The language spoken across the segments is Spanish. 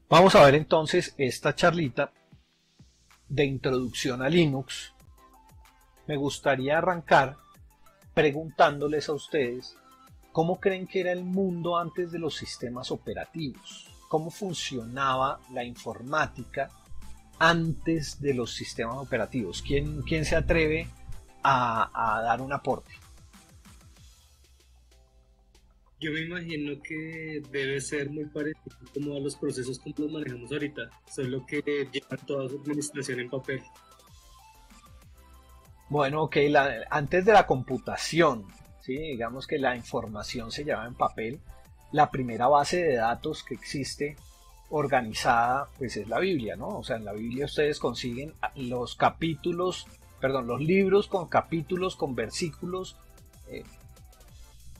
Vamos a ver entonces esta charlita de introducción a Linux. Me gustaría arrancar preguntándoles a ustedes cómo creen que era el mundo antes de los sistemas operativos, cómo funcionaba la informática antes de los sistemas operativos. ¿Quién se atreve a dar un aporte? Yo me imagino que debe ser muy parecido como a los procesos como los manejamos ahorita, solo que llevan toda su administración en papel. Bueno, ok, antes de la computación, ¿sí? Digamos que la información se llevaba en papel. La primera base de datos que existe organizada, pues es la Biblia, ¿no? O sea, en la Biblia ustedes consiguen los capítulos, perdón, los libros con capítulos, con versículos, eh,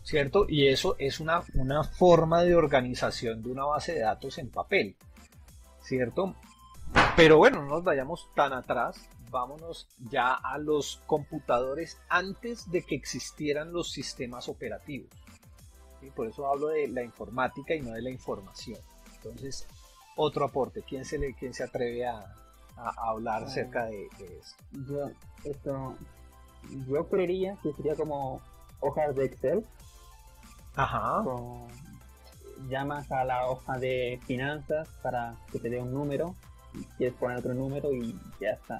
¿cierto? Y eso es una forma de organización de una base de datos en papel, ¿cierto? Pero bueno, no nos vayamos tan atrás, vámonos ya a los computadores antes de que existieran los sistemas operativos. ¿Sí? Por eso hablo de la informática y no de la información. Entonces, otro aporte, quién se atreve a hablar acerca de eso? Yo, esto, yo creería que sería como hojas de Excel, Ajá, con, llamas a la hoja de finanzas para que te dé un número, y quieres poner otro número y ya está.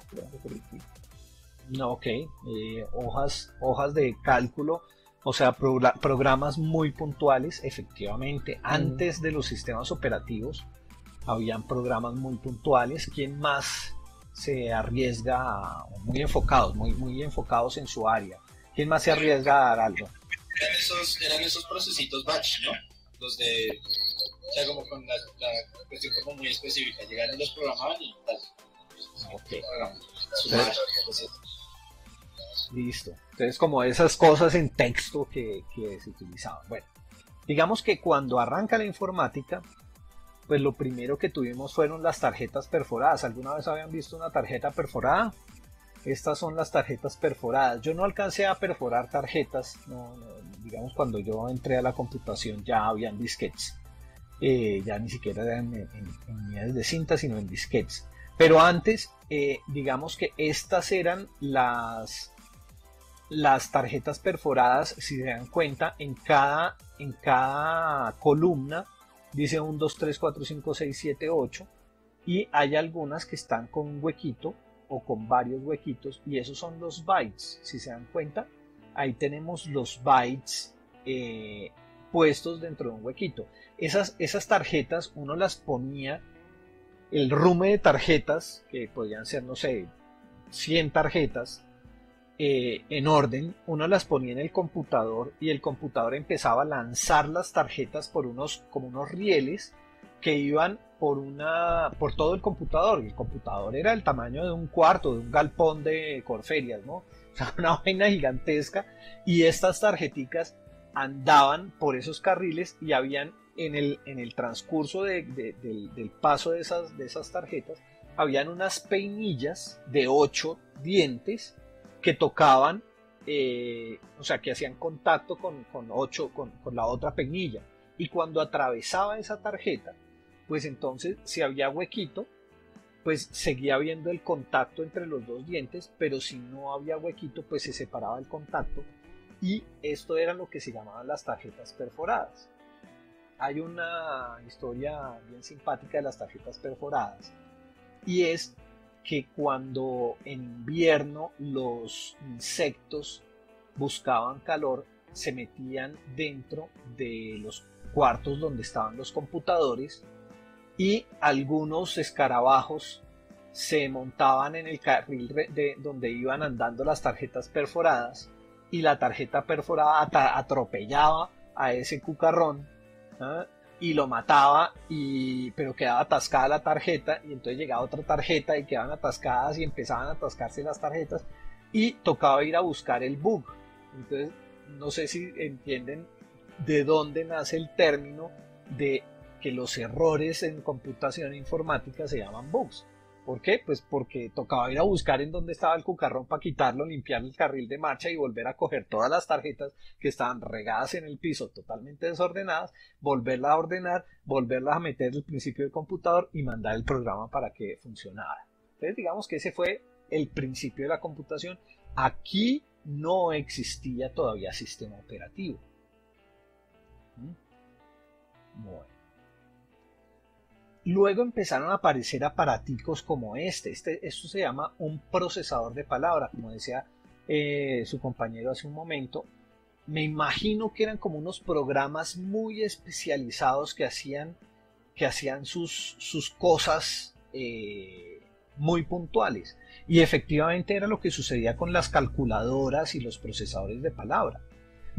no, ok, hojas de cálculo, o sea, programas muy puntuales, efectivamente, antes de los sistemas operativos habían programas muy puntuales. ¿Quién más se arriesga, muy enfocados, muy enfocados en su área? ¿Quién más se arriesga a dar algo? Eran esos procesitos batch, ¿no? Los de, o sea, como con la cuestión como muy específica, llegan y los programaban y tal. Ok, Su entonces, batch, pues, listo. Entonces, como esas cosas en texto que se utilizaban. Bueno, digamos que cuando arranca la informática, pues lo primero que tuvimos fueron las tarjetas perforadas. ¿Alguna vez habían visto una tarjeta perforada? Estas son las tarjetas perforadas. Yo no alcancé a perforar tarjetas, digamos cuando yo entré a la computación ya habían disquetes. Ya ni siquiera eran en unidades de cinta, sino en disquetes. Pero antes, digamos que estas eran las tarjetas perforadas. Si se dan cuenta, en cada columna dice 1, 2, 3, 4, 5, 6, 7, 8, y hay algunas que están con un huequito o con varios huequitos, y esos son los bytes. Si se dan cuenta, ahí tenemos los bytes puestos dentro de un huequito. Esas tarjetas uno las ponía, el rume de tarjetas, que podían ser, no sé, 100 tarjetas, en orden, uno las ponía en el computador y el computador empezaba a lanzar las tarjetas por como unos rieles que iban por todo el computador. Y el computador era el tamaño de un cuarto, de un galpón de Corferias, ¿no? O sea, una vaina gigantesca, y estas tarjeticas andaban por esos carriles y habían en el transcurso del paso de esas tarjetas, habían unas peinillas de 8 dientes que tocaban, o sea, que hacían contacto con la otra peinilla. Y cuando atravesaba esa tarjeta, pues entonces si había huequito, pues seguía habiendo el contacto entre los dos dientes, pero si no había huequito, pues se separaba el contacto, y esto era lo que se llamaban las tarjetas perforadas. Hay una historia bien simpática de las tarjetas perforadas, y es que cuando en invierno los insectos buscaban calor, se metían dentro de los cuartos donde estaban los computadores, y algunos escarabajos se montaban en el carril donde iban andando las tarjetas perforadas, y la tarjeta perforada atropellaba a ese cucarrón, ¿eh? Y lo mataba, pero quedaba atascada la tarjeta, y entonces llegaba otra tarjeta y quedaban atascadas y empezaban a atascarse las tarjetas, y tocaba ir a buscar el bug. Entonces, no sé si entienden de dónde nace el término de que los errores en computación informática se llaman bugs, ¿Por qué? Pues porque tocaba ir a buscar en dónde estaba el cucarrón para quitarlo, limpiar el carril de marcha y volver a coger todas las tarjetas que estaban regadas en el piso, totalmente desordenadas, volverlas a ordenar, volverlas a meter al principio del computador y mandar el programa para que funcionara. Entonces digamos que ese fue el principio de la computación. Aquí no existía todavía sistema operativo. Bueno. Luego empezaron a aparecer aparaticos como esto se llama un procesador de palabra, como decía su compañero hace un momento. Me imagino que eran como unos programas muy especializados que hacían sus cosas muy puntuales. Y efectivamente era lo que sucedía con las calculadoras y los procesadores de palabra.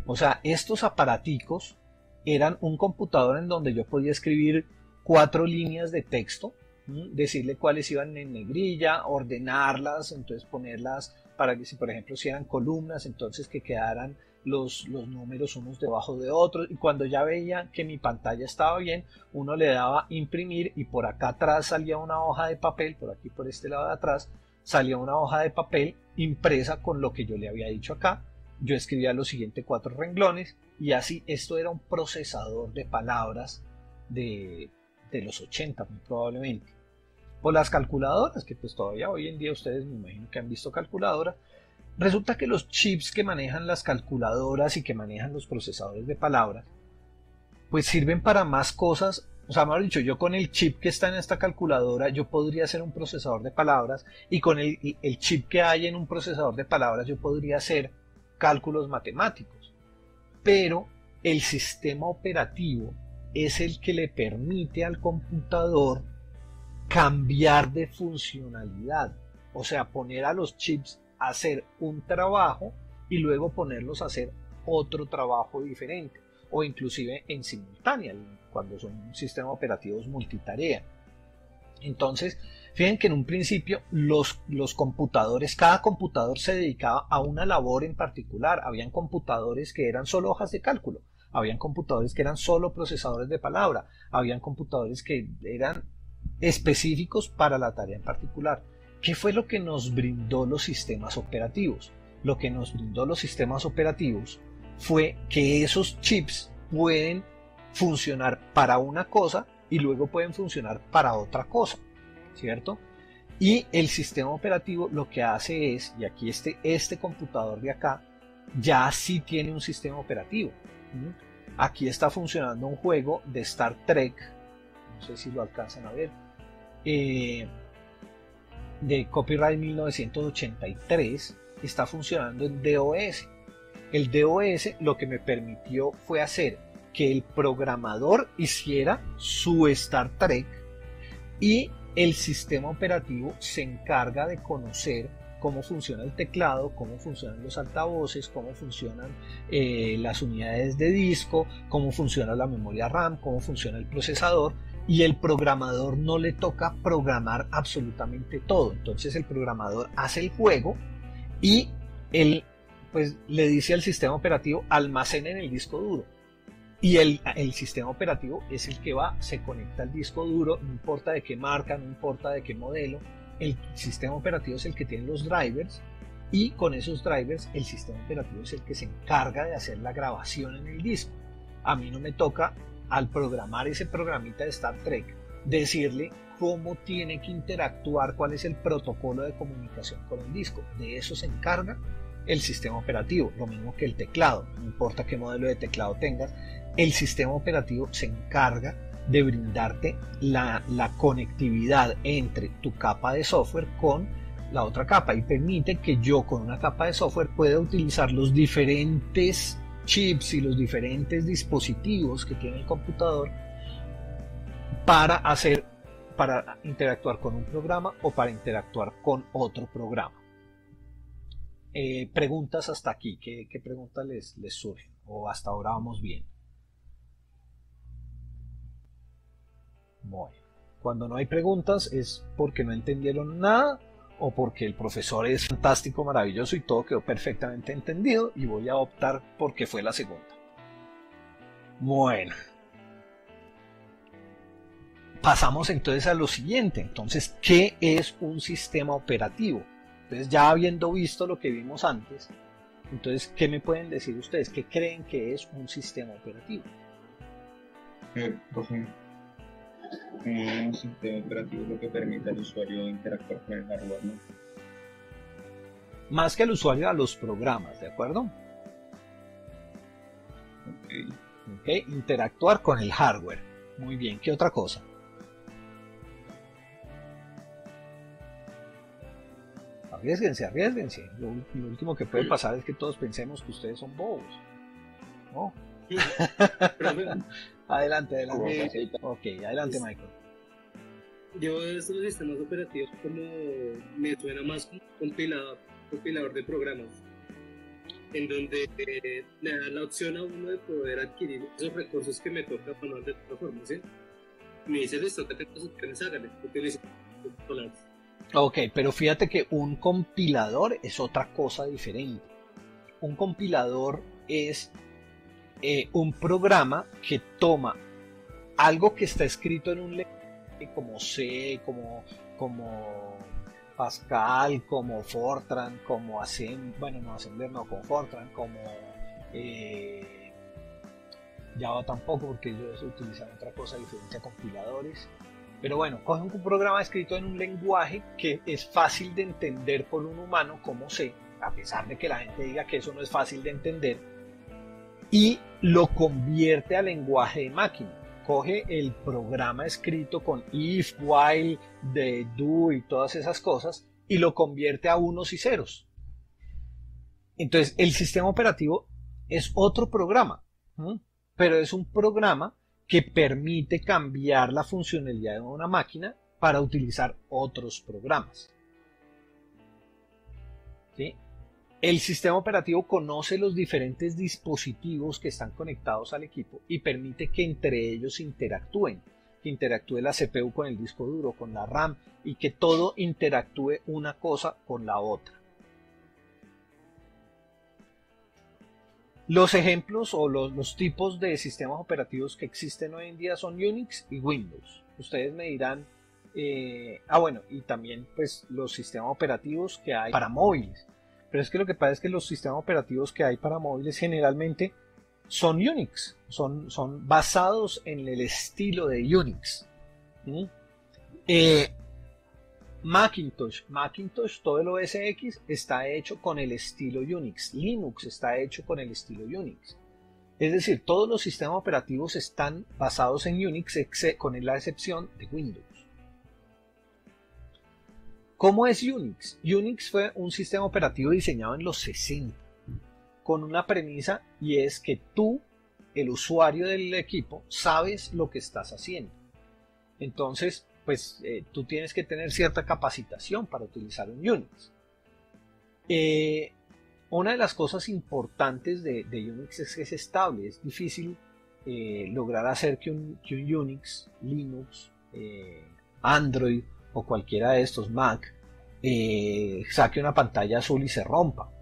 O sea, estos aparaticos eran un computador en donde yo podía escribir 4 líneas de texto, decirle cuáles iban en negrilla, ordenarlas, entonces ponerlas para que, si por ejemplo si eran columnas, entonces que quedaran los números unos debajo de otros, y cuando ya veía que mi pantalla estaba bien, uno le daba imprimir y por acá atrás salía una hoja de papel, por aquí por este lado de atrás salía una hoja de papel impresa con lo que yo le había dicho acá. Yo escribía los siguientes 4 renglones y así. Esto era un procesador de palabras de los 80 muy probablemente. O las calculadoras, que pues todavía hoy en día ustedes me imagino que han visto calculadoras. Resulta que los chips que manejan las calculadoras y que manejan los procesadores de palabras pues sirven para más cosas. O sea, mejor dicho, yo con el chip que está en esta calculadora yo podría hacer un procesador de palabras, y con el chip que hay en un procesador de palabras yo podría hacer cálculos matemáticos. Pero el sistema operativo es el que le permite al computador cambiar de funcionalidad, o sea, poner a los chips a hacer un trabajo y luego ponerlos a hacer otro trabajo diferente, o inclusive en simultánea, cuando son sistemas operativos multitarea. Entonces, fíjense que en un principio los computadores, cada computador se dedicaba a una labor en particular. Habían computadores que eran solo hojas de cálculo, habían computadores que eran solo procesadores de palabra, habían computadores que eran específicos para la tarea en particular. ¿Qué fue lo que nos brindó los sistemas operativos? Lo que nos brindó los sistemas operativos fue que esos chips pueden funcionar para una cosa y luego pueden funcionar para otra cosa, ¿cierto? Y el sistema operativo lo que hace es, y aquí este computador de acá ya sí tiene un sistema operativo. Aquí está funcionando un juego de Star Trek, no sé si lo alcanzan a ver, de copyright 1983, está funcionando en DOS. El DOS lo que me permitió fue hacer que el programador hiciera su Star Trek y el sistema operativo se encarga de conocer cómo funciona el teclado, cómo funcionan los altavoces, cómo funcionan las unidades de disco, cómo funciona la memoria RAM, cómo funciona el procesador, y el programador no le toca programar absolutamente todo. Entonces el programador hace el juego y él pues le dice al sistema operativo almacena en el disco duro, y el sistema operativo es el que va, se conecta al disco duro, no importa de qué marca, no importa de qué modelo. El sistema operativo es el que tiene los drivers, y con esos drivers el sistema operativo es el que se encarga de hacer la grabación en el disco. A mí no me toca, al programar ese programita de Star Trek, decirle cómo tiene que interactuar, cuál es el protocolo de comunicación con el disco. De eso se encarga el sistema operativo, lo mismo que el teclado. No importa qué modelo de teclado tengas, el sistema operativo se encarga de brindarte la conectividad entre tu capa de software con la otra capa, y permite que yo con una capa de software pueda utilizar los diferentes chips y los diferentes dispositivos que tiene el computador para interactuar con un programa o para interactuar con otro programa. Preguntas hasta aquí, ¿qué preguntas les surgen? ¿O hasta ahora vamos bien? Bueno, cuando no hay preguntas es porque no entendieron nada o porque el profesor es fantástico, maravilloso y todo quedó perfectamente entendido, y voy a optar porque fue la segunda. Bueno, pasamos entonces a lo siguiente. Entonces, ¿qué es un sistema operativo? Entonces, ya habiendo visto lo que vimos antes, entonces, ¿qué me pueden decir ustedes? ¿Qué creen que es un sistema operativo? Pues un sistema operativo es lo que permite al usuario interactuar con el hardware, ¿no? Más que al usuario, a los programas, ¿de acuerdo? Ok. Interactuar con el hardware. Muy bien, ¿qué otra cosa? Arriésguense, arriésguense. Lo último que puede pasar es que todos pensemos que ustedes son bobos. ¿No? Adelante, adelante. Ok, adelante, Michael. Yo de estos sistemas operativos como me suena más como compilador de programas, en donde le da la opción a uno de poder adquirir esos recursos que me toca poner de otra forma, ¿sí? Me dice, listo, que tengo opciones, hágale, utilice dólares. Ok, pero fíjate que un compilador es otra cosa diferente. Un compilador es un programa que toma algo que está escrito en un lenguaje como C, como Pascal, como Fortran, como Assembler no, con Fortran, como Java tampoco, porque ellos utilizan otra cosa diferente a compiladores. Pero bueno, coge un programa escrito en un lenguaje que es fácil de entender por un humano como C, a pesar de que la gente diga que eso no es fácil de entender, y lo convierte a lenguaje de máquina. Coge el programa escrito con if, while, de do y todas esas cosas y lo convierte a unos y ceros. Entonces, el sistema operativo es otro programa, pero es un programa que permite cambiar la funcionalidad de una máquina para utilizar otros programas. ¿Sí? El sistema operativo conoce los diferentes dispositivos que están conectados al equipo y permite que entre ellos interactúen, que interactúe la CPU con el disco duro, con la RAM y que todo interactúe una cosa con la otra. Los ejemplos o los tipos de sistemas operativos que existen hoy en día son Unix y Windows. Ustedes me dirán, bueno, y también pues los sistemas operativos que hay para móviles. Pero es que lo que pasa es que los sistemas operativos que hay para móviles generalmente son Unix, son basados en el estilo de Unix. Macintosh, todo el OS X está hecho con el estilo Unix. Linux está hecho con el estilo Unix. Es decir, todos los sistemas operativos están basados en Unix con la excepción de Windows. ¿Cómo es Unix? Unix fue un sistema operativo diseñado en los 60 con una premisa y es que tú, el usuario del equipo, sabes lo que estás haciendo. Entonces, pues tú tienes que tener cierta capacitación para utilizar un Unix. Una de las cosas importantes de Unix es que es estable. Es difícil lograr hacer que un Unix, Linux, Android o cualquiera de estos Mac saque una pantalla azul y se rompa.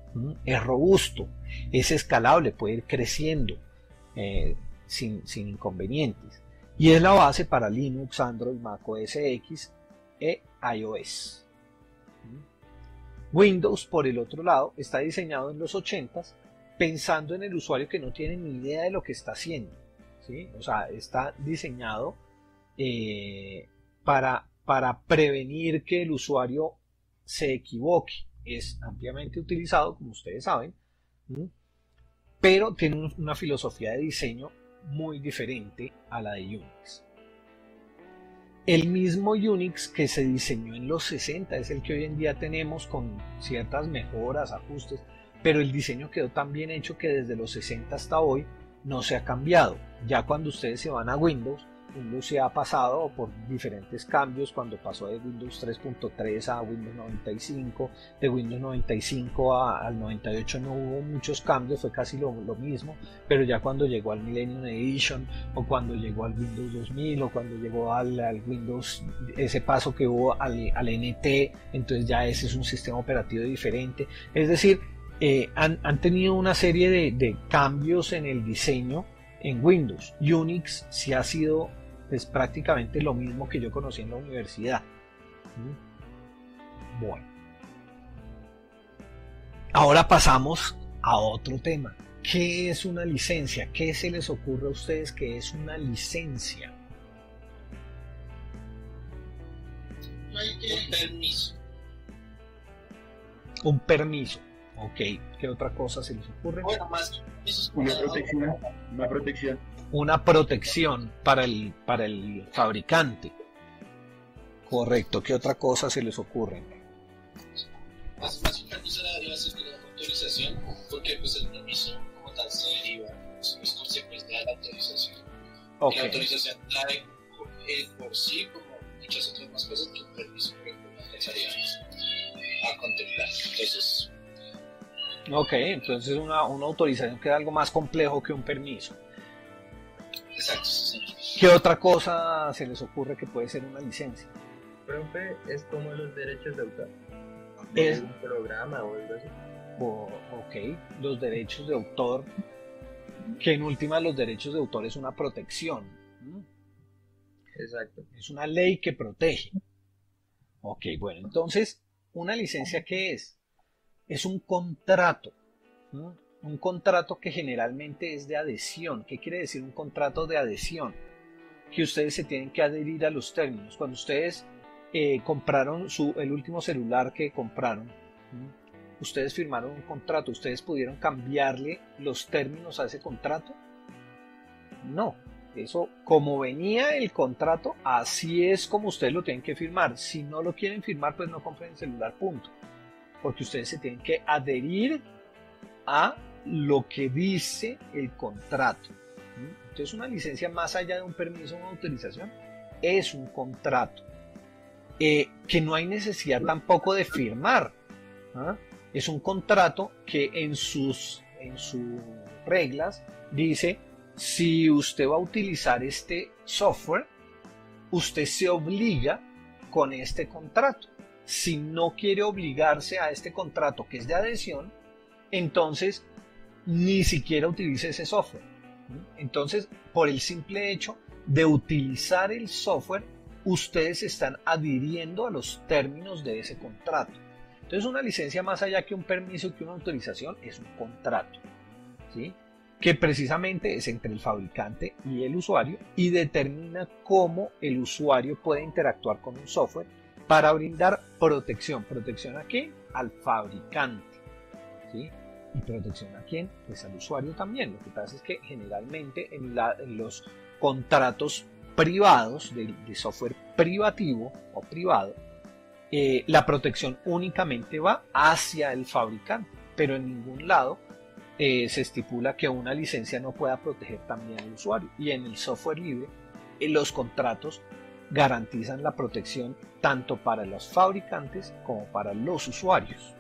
Es robusto, es escalable, puede ir creciendo sin inconvenientes. Y es la base para Linux, Android, Mac OS X e iOS. Windows, por el otro lado, está diseñado en los 80s pensando en el usuario que no tiene ni idea de lo que está haciendo, ¿sí? O sea, está diseñado para prevenir que el usuario se equivoque. Es ampliamente utilizado, como ustedes saben, pero tiene una filosofía de diseño muy diferente a la de Unix. El mismo Unix que se diseñó en los 60 es el que hoy en día tenemos con ciertas mejoras, ajustes, pero el diseño quedó tan bien hecho que desde los 60 hasta hoy no se ha cambiado. Ya cuando ustedes se van a Windows se ha pasado por diferentes cambios, cuando pasó de Windows 3.3 a Windows 95, de Windows 95 al 98 no hubo muchos cambios, fue casi lo mismo, pero ya cuando llegó al Millennium Edition o cuando llegó al Windows 2000 o cuando llegó al Windows, ese paso que hubo al NT, entonces ya ese es un sistema operativo diferente. Es decir, han tenido una serie de cambios en el diseño en Windows. Unix sí ha sido Es prácticamente lo mismo que yo conocí en la universidad. Bueno. Ahora pasamos a otro tema. ¿Qué es una licencia? ¿Qué se les ocurre a ustedes que es una licencia? Un permiso. Un permiso. Ok. ¿Qué otra cosa se les ocurre? Bueno, más que permisos, Una protección. Una protección. Una protección para el fabricante. Correcto. ¿Qué otra cosa se les ocurre? más que un permiso debería ser una autorización, porque pues el permiso como tal se deriva, es consecuencia de la autorización. Ok. Y la autorización trae por sí, como muchas otras más cosas, que un permiso, por ejemplo, no alcanzaría a contemplar. Entonces, Ok, entonces una autorización que es algo más complejo que un permiso. exacto, sí, señor. ¿Qué otra cosa se les ocurre que puede ser una licencia? Profe, es como los derechos de autor. Es- Es un programa o algo así. Ok, los derechos de autor, que en última los derechos de autor es una protección, ¿m? Exacto. Es una ley que protege. Ok, bueno, entonces, ¿una licencia qué es? Es un contrato, ¿m? Un contrato que generalmente es de adhesión. ¿Qué quiere decir un contrato de adhesión? Que ustedes se tienen que adherir a los términos. Cuando ustedes compraron el último celular que compraron, ¿m? Ustedes firmaron un contrato, ustedes pudieron cambiarle los términos a ese contrato. No, eso como venía el contrato, así es como ustedes lo tienen que firmar. Si no lo quieren firmar, pues no compren el celular, punto. Porque ustedes se tienen que adherir a lo que dice el contrato. Entonces una licencia, más allá de un permiso o una autorización, es un contrato que no hay necesidad tampoco de firmar. ¿Ah? Es un contrato que en sus reglas dice: si usted va a utilizar este software, usted se obliga con este contrato. Si no quiere obligarse a este contrato que es de adhesión, entonces ni siquiera utilice ese software. Entonces, por el simple hecho de utilizar el software, ustedes están adhiriendo a los términos de ese contrato. Entonces, una licencia, más allá que un permiso, que una autorización, es un contrato, ¿sí? Que precisamente es entre el fabricante y el usuario y determina cómo el usuario puede interactuar con un software para brindar protección. ¿Protección a quién? Al fabricante, ¿sí? ¿Y protección a quién? Pues al usuario también. Lo que pasa es que generalmente en los contratos privados de software privativo o privado, la protección únicamente va hacia el fabricante, pero en ningún lado se estipula que una licencia no pueda proteger también al usuario. Y en el software libre, los contratos garantizan la protección tanto para los fabricantes como para los usuarios.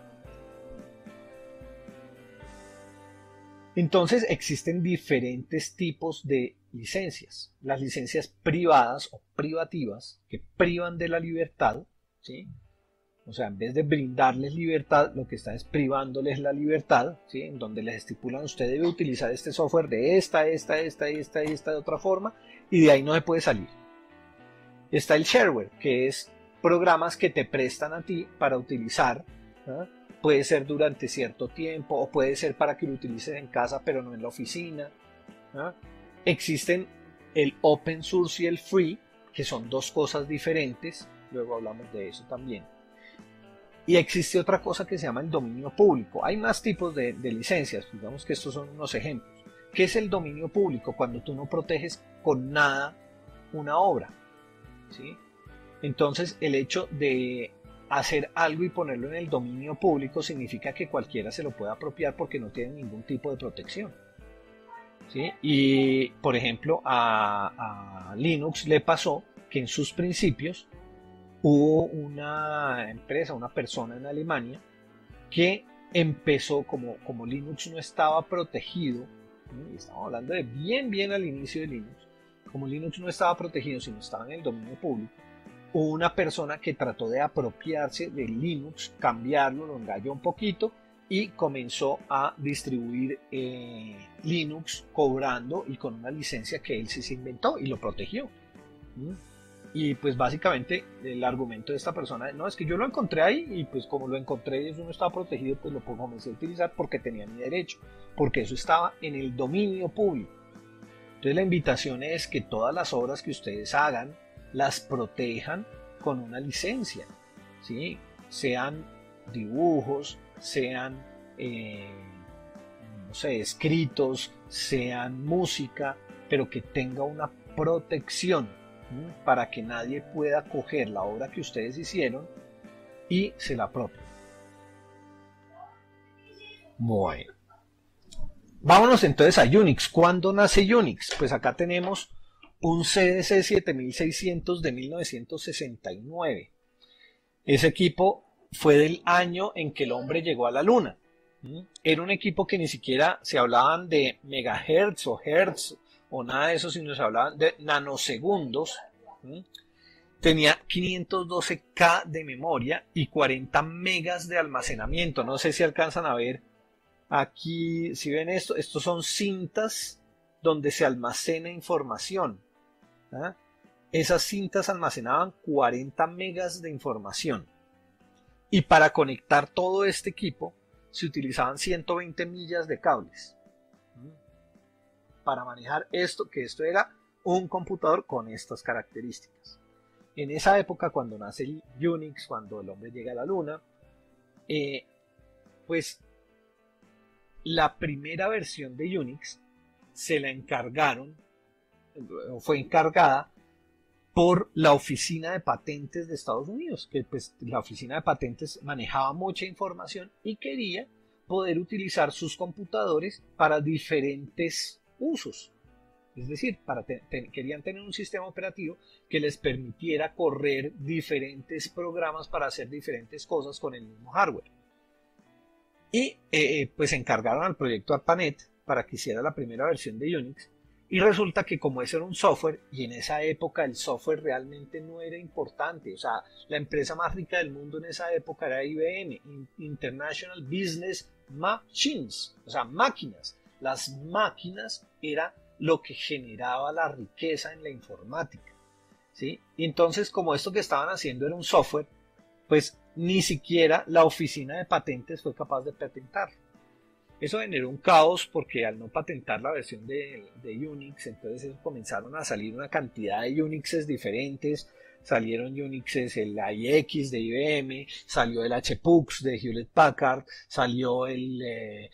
Entonces existen diferentes tipos de licencias. Las licencias privadas o privativas, que privan de la libertad, ¿sí? O sea, en vez de brindarles libertad, lo que están es privándoles la libertad, ¿sí? En donde les estipulan: usted debe utilizar este software de esta de otra forma, y de ahí no se puede salir. Está el shareware, que es programas que te prestan a ti para utilizar, ¿no? Puede ser durante cierto tiempo o puede ser para que lo utilices en casa pero no en la oficina, ¿no? Existen el open source y el free, que son dos cosas diferentes, luego hablamos de eso también. Y existe otra cosa que se llama el dominio público. Hay más tipos de licencias, digamos que estos son unos ejemplos. ¿Qué es el dominio público? Cuando tú no proteges con nada una obra, ¿sí? Entonces, el hecho de hacer algo y ponerlo en el dominio público significa que cualquiera se lo puede apropiar porque no tiene ningún tipo de protección, ¿sí? Y, por ejemplo, a Linux le pasó que en sus principios hubo una empresa, una persona en Alemania que empezó, como Linux no estaba protegido, ¿sí? Estamos hablando de bien al inicio de Linux. Como Linux no estaba protegido, sino estaba en el dominio público, hubo una persona que trató de apropiarse de Linux, cambiarlo, lo engañó un poquito y comenzó a distribuir Linux cobrando y con una licencia que él sí se inventó y lo protegió. ¿Mm? Y pues básicamente el argumento de esta persona, no, es que yo lo encontré ahí y pues como lo encontré y eso no estaba protegido, pues lo comencé a utilizar porque tenía mi derecho, porque eso estaba en el dominio público. Entonces la invitación es que todas las obras que ustedes hagan las protejan con una licencia, ¿sí? Sean dibujos, sean no sé, escritos, sean música, pero que tenga una protección, ¿sí? Para que nadie pueda coger la obra que ustedes hicieron y se la apropie. Bueno, vámonos entonces a Unix. ¿Cuándo nace Unix? Pues acá tenemos un CDC 7600 de 1969. Ese equipo fue del año en que el hombre llegó a la luna. Era un equipo que ni siquiera se hablaban de megahertz o hertz o nada de eso, sino se hablaban de nanosegundos. Tenía 512K de memoria y 40 megas de almacenamiento. No sé si alcanzan a ver aquí, si ven esto, estos son cintas donde se almacena información. Esas cintas almacenaban 40 megas de información. Y para conectar todo este equipo se utilizaban 120 millas de cables para manejar esto, que esto era un computador con estas características. En esa época, cuando nace el Unix, cuando el hombre llega a la luna, pues la primera versión de Unix se la encargaron, o fue encargada por la Oficina de Patentes de Estados Unidos, que pues la Oficina de Patentes manejaba mucha información y quería poder utilizar sus computadores para diferentes usos. Es decir, querían tener un sistema operativo que les permitiera correr diferentes programas para hacer diferentes cosas con el mismo hardware. Y pues encargaron al proyecto ARPANET para que hiciera la primera versión de Unix. Y resulta que como ese era un software, y en esa época el software realmente no era importante, o sea, la empresa más rica del mundo en esa época era IBM, International Business Machines, o sea, máquinas. Las máquinas era lo que generaba la riqueza en la informática, ¿sí? Y entonces, como esto que estaban haciendo era un software, pues ni siquiera la Oficina de Patentes fue capaz de patentarlo. Eso generó un caos porque al no patentar la versión de Unix, entonces comenzaron a salir una cantidad de Unixes diferentes. Salieron Unixes, el IX de IBM, salió el HPUX de Hewlett Packard, salió el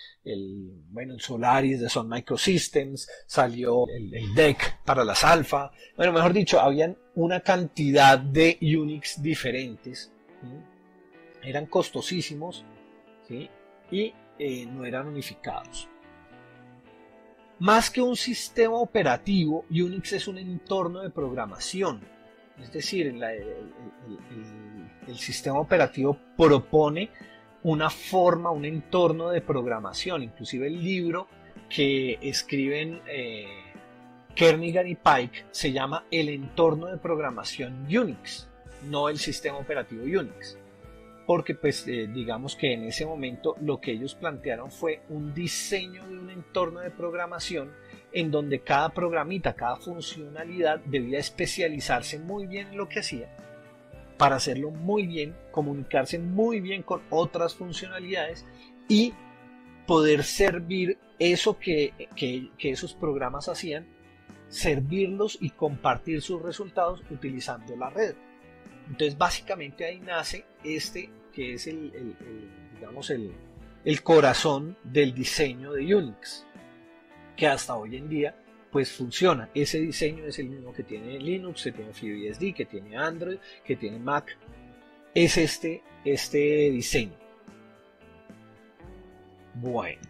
Solaris de Sun Microsystems, salió el DEC para las Alpha. Bueno, mejor dicho, habían una cantidad de Unix diferentes, ¿sí? Eran costosísimos, ¿sí? Y no eran unificados. Más que un sistema operativo, Unix es un entorno de programación. Es decir, el sistema operativo propone una forma, un entorno de programación. Inclusive el libro que escriben Kernighan y Pike se llama El entorno de programación Unix, no el sistema operativo Unix. Porque pues digamos que en ese momento lo que ellos plantearon fue un diseño de un entorno de programación en donde cada programita, cada funcionalidad debía especializarse muy bien en lo que hacía para hacerlo muy bien, comunicarse muy bien con otras funcionalidades y poder servir eso que esos programas hacían, servirlos y compartir sus resultados utilizando la red. Entonces básicamente ahí nace que es el corazón del diseño de Unix, que hasta hoy en día pues funciona. Ese diseño es el mismo que tiene Linux, que tiene FreeBSD, que tiene Android, que tiene Mac. Es este diseño. Bueno,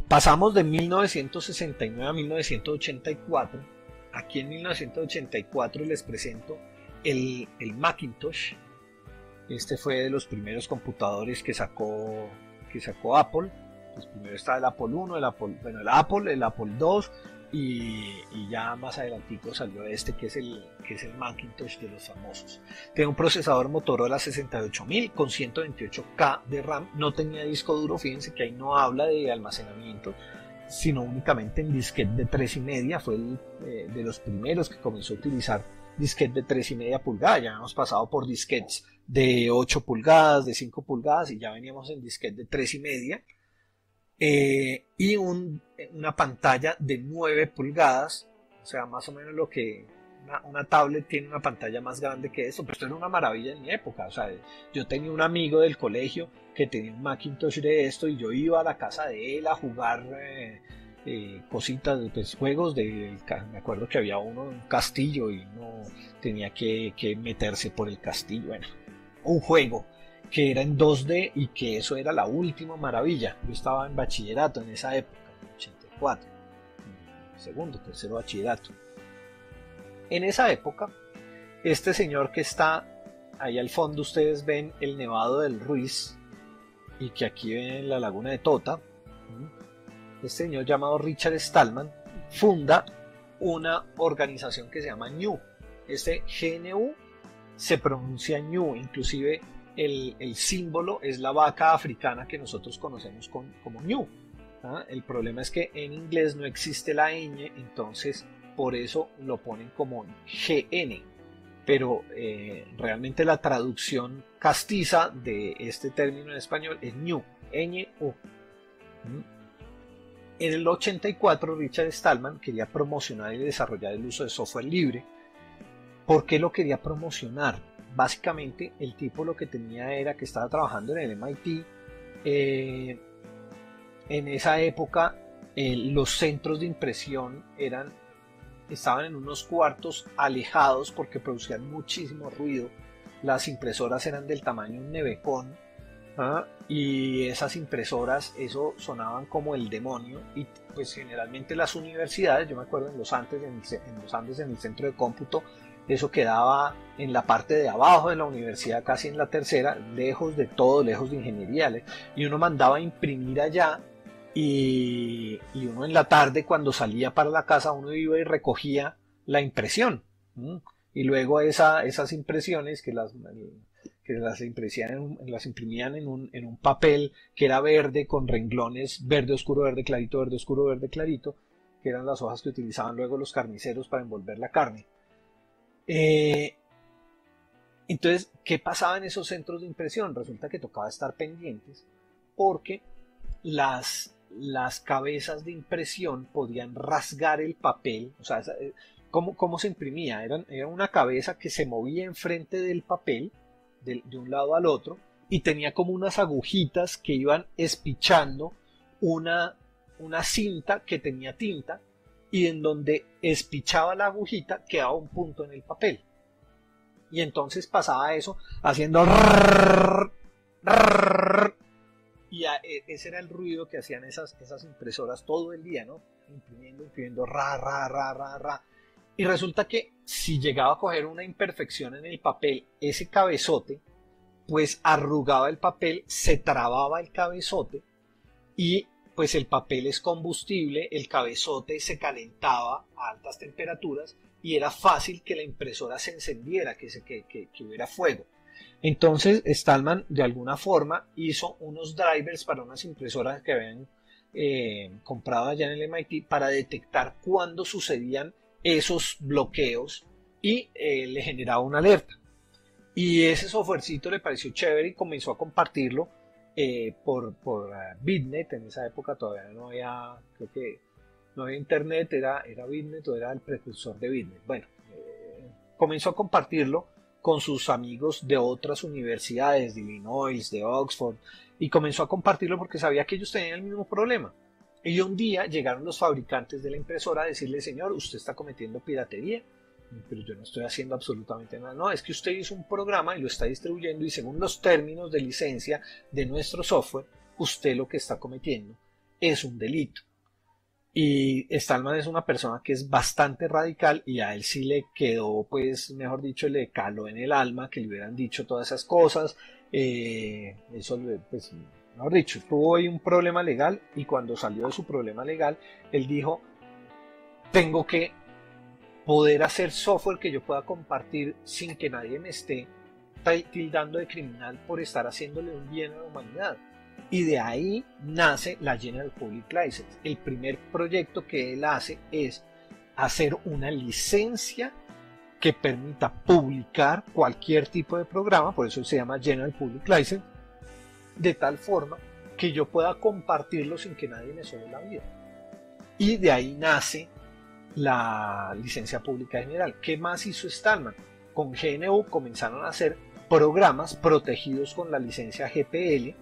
pasamos de 1969 a 1984. Aquí en 1984 les presento el Macintosh. Este fue de los primeros computadores que sacó Apple. Pues primero está el Apple I, el Apple II y ya más adelantico salió este que es el Macintosh de los famosos. Tiene un procesador Motorola 68000 con 128K de RAM. No tenía disco duro, fíjense que ahí no habla de almacenamiento, sino únicamente en disquete de 3,5. Fue de los primeros que comenzó a utilizar disquete de 3,5 pulgadas, ya hemos pasado por disquetes de 8 pulgadas, de 5 pulgadas y ya veníamos en disquete de 3,5 y una pantalla de 9 pulgadas, o sea, más o menos lo que una tablet tiene una pantalla más grande que esto, pero esto era una maravilla en mi época. O sea, yo tenía un amigo del colegio que tenía un Macintosh de esto y yo iba a la casa de él a jugar cositas, pues, juegos me acuerdo que había un castillo y uno tenía que meterse por el castillo. Bueno, un juego que era en 2D y que eso era la última maravilla. Yo estaba en bachillerato en esa época, en 84, segundo, tercero bachillerato. En esa época, este señor que está ahí al fondo, ustedes ven el Nevado del Ruiz y que aquí ven la Laguna de Tota. Este señor llamado Richard Stallman funda una organización que se llama GNU. Este GNU se pronuncia GNU, inclusive el símbolo es la vaca africana que nosotros conocemos como GNU. El problema es que en inglés no existe la ñ, entonces por eso lo ponen como GN, pero realmente la traducción castiza de este término en español es GNU, Ñ-U. En el 84 Richard Stallman quería promocionar y desarrollar el uso de software libre. ¿Por qué lo quería promocionar? Básicamente el tipo lo que tenía era que estaba trabajando en el MIT. En esa época los centros de impresión estaban en unos cuartos alejados porque producían muchísimo ruido. Las impresoras eran del tamaño de un nevecón, y esas impresoras, eso sonaban como el demonio. Y pues generalmente las universidades, yo me acuerdo en los Andes, en el centro de cómputo, eso quedaba en la parte de abajo de la universidad, casi en la tercera, lejos de todo, lejos de ingeniería, y uno mandaba a imprimir allá. Y uno en la tarde, cuando salía para la casa, uno iba y recogía la impresión. Y luego esas impresiones que las imprimían en un papel que era verde con renglones verde oscuro, verde clarito, verde oscuro, verde clarito, que eran las hojas que utilizaban luego los carniceros para envolver la carne. Entonces, ¿qué pasaba en esos centros de impresión? Resulta que tocaba estar pendientes porque las cabezas de impresión podían rasgar el papel. O sea, ¿cómo se imprimía? Era una cabeza que se movía enfrente del papel de un lado al otro y tenía como unas agujitas que iban espichando una cinta que tenía tinta, y en donde espichaba la agujita quedaba un punto en el papel. Y entonces pasaba eso haciendo y ese era el ruido que hacían esas impresoras todo el día, ¿no? Imprimiendo, ra. Y resulta que si llegaba a coger una imperfección en el papel, ese cabezote, pues arrugaba el papel, se trababa el cabezote, y pues el papel es combustible, el cabezote se calentaba a altas temperaturas y era fácil que la impresora se encendiera, que hubiera fuego. Entonces Stallman de alguna forma hizo unos drivers para unas impresoras que habían comprado allá en el MIT para detectar cuándo sucedían esos bloqueos y le generaba una alerta. Y ese softwarecito le pareció chévere y comenzó a compartirlo por Bitnet. En esa época todavía no había, creo que no había internet, era Bitnet o era el precursor de Bitnet. Bueno, comenzó a compartirlo con sus amigos de otras universidades, de Illinois, de Oxford, y comenzó a compartirlo porque sabía que ellos tenían el mismo problema. Y un día llegaron los fabricantes de la impresora a decirle: señor, usted está cometiendo piratería. Pero yo no estoy haciendo absolutamente nada. No, es que usted hizo un programa y lo está distribuyendo, y según los términos de licencia de nuestro software, usted lo que está cometiendo es un delito. Y Stallman es una persona que es bastante radical, y a él sí le quedó, pues, mejor dicho, le caló en el alma que le hubieran dicho todas esas cosas. Eso, pues, mejor dicho, tuvo ahí un problema legal, y cuando salió de su problema legal, él dijo: tengo que poder hacer software que yo pueda compartir sin que nadie me esté tildando de criminal por estar haciéndole un bien a la humanidad. Y de ahí nace la General Public License. El primer proyecto que él hace es hacer una licencia que permita publicar cualquier tipo de programa, por eso se llama General Public License, de tal forma que yo pueda compartirlo sin que nadie me sobe la vida. Y de ahí nace la licencia pública general. ¿Qué más hizo Stallman? Con GNU comenzaron a hacer programas protegidos con la licencia GPL,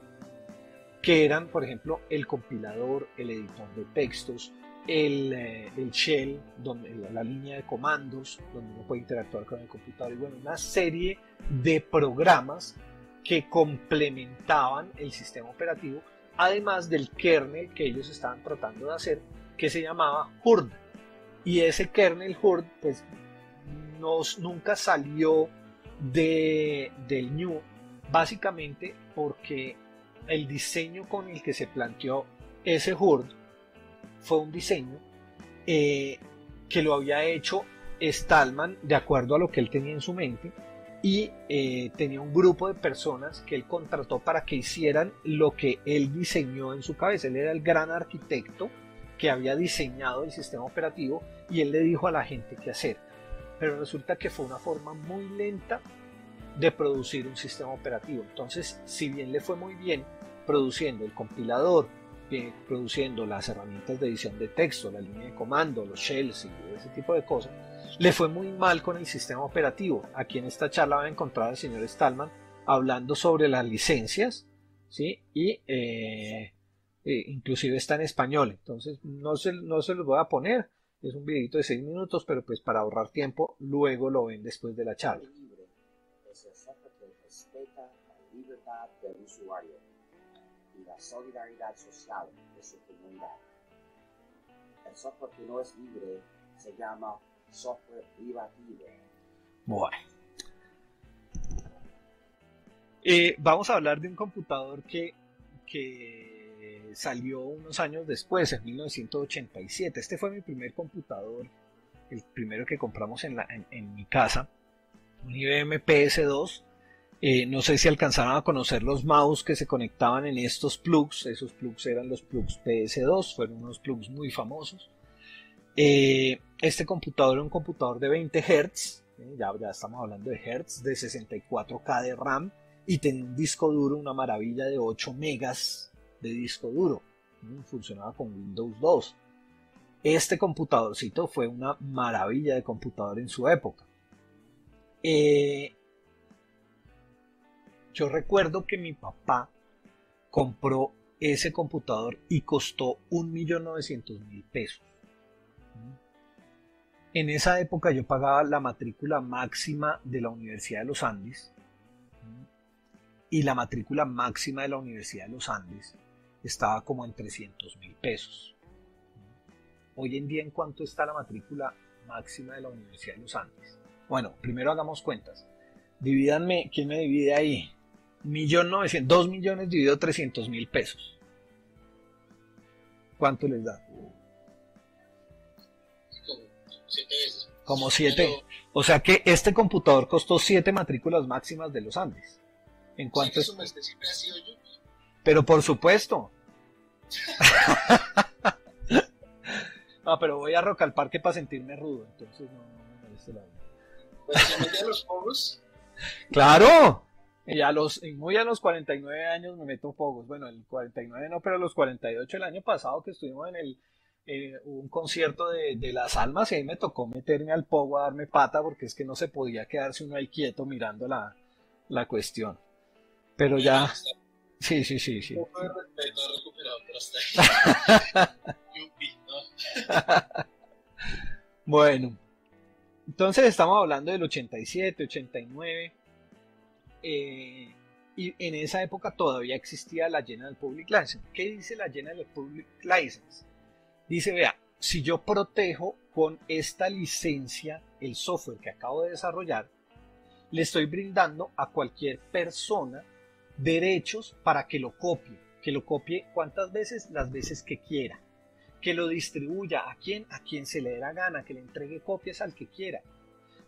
que eran, por ejemplo, el compilador, el editor de textos, el shell, la línea de comandos, donde uno puede interactuar con el computador, y bueno, una serie de programas que complementaban el sistema operativo, además del kernel que ellos estaban tratando de hacer, que se llamaba HURD. Y ese kernel HURD, pues, nunca salió del GNU, básicamente porque el diseño con el que se planteó ese HURD fue un diseño que lo había hecho Stallman de acuerdo a lo que él tenía en su mente, y tenía un grupo de personas que él contrató para que hicieran lo que él diseñó en su cabeza. Él era el gran arquitecto que había diseñado el sistema operativo, y él le dijo a la gente qué hacer. Pero resulta que fue una forma muy lenta de producir un sistema operativo. Entonces, si bien le fue muy bien produciendo el compilador, produciendo las herramientas de edición de texto, la línea de comando, los shells y ese tipo de cosas, le fue muy mal con el sistema operativo. Aquí en esta charla van a encontrar al señor Stallman hablando sobre las licencias, ¿sí? Y inclusive está en español, entonces no se los voy a poner. Es un videito de 6 minutos, pero pues para ahorrar tiempo, luego lo ven después de la charla. Es el software que respeta la libertad del usuario y la solidaridad social de su comunidad. El software que no es libre se llama software privativo. Bueno. Vamos a hablar de un computador que salió unos años después, en 1987. Este fue mi primer computador, el primero que compramos en mi casa, un IBM PS2. No sé si alcanzaron a conocer los mouse que se conectaban en estos plugs. Esos plugs eran los plugs PS2, fueron unos plugs muy famosos. Este computador era un computador de 20 Hz, ya estamos hablando de Hz, de 64K de RAM, y tenía un disco duro, una maravilla, de 8 megas de disco duro. Funcionaba con Windows 2. Este computadorcito fue una maravilla de computador en su época. Yo recuerdo que mi papá compró ese computador y costó 1.900.000 pesos. En esa época yo pagaba la matrícula máxima de la Universidad de los Andes, y la matrícula máxima de la Universidad de los Andes estaba como en 300.000 pesos. Hoy en día, ¿en cuánto está la matrícula máxima de la Universidad de los Andes? Bueno, primero hagamos cuentas. Divídanme, ¿quién me divide ahí? 1.900.000, 2 millones dividido 300.000 pesos. ¿Cuánto les da? Como 7 veces. Como 7. O sea que este computador costó 7 matrículas máximas de los Andes. ¿En cuánto es? Siempre ha sido yo. Pero por supuesto. No, pero voy a Rock al Parque para sentirme rudo, entonces no me merece la vida. Pues se mete a los pogos. ¡Claro! Y muy a los 49 años me meto pogos. Bueno, el 49 no, pero a los 48 el año pasado, que estuvimos en un concierto de Las Almas, y ahí me tocó meterme al pogo a darme pata, porque es que no se podía quedarse uno ahí quieto mirando la cuestión. Pero ya... Sí. Un poco de respeto ha recuperado, pero hasta ahí. Yupi, ¿no? Bueno, entonces estamos hablando del 87, 89, y en esa época todavía existía la General Public License. ¿Qué dice la General Public License? Dice, vea, si yo protejo con esta licencia el software que acabo de desarrollar, le estoy brindando a cualquier persona derechos para que lo copie ¿cuántas veces? Las veces que quiera, que lo distribuya a quien se le dé la gana, que le entregue copias al que quiera,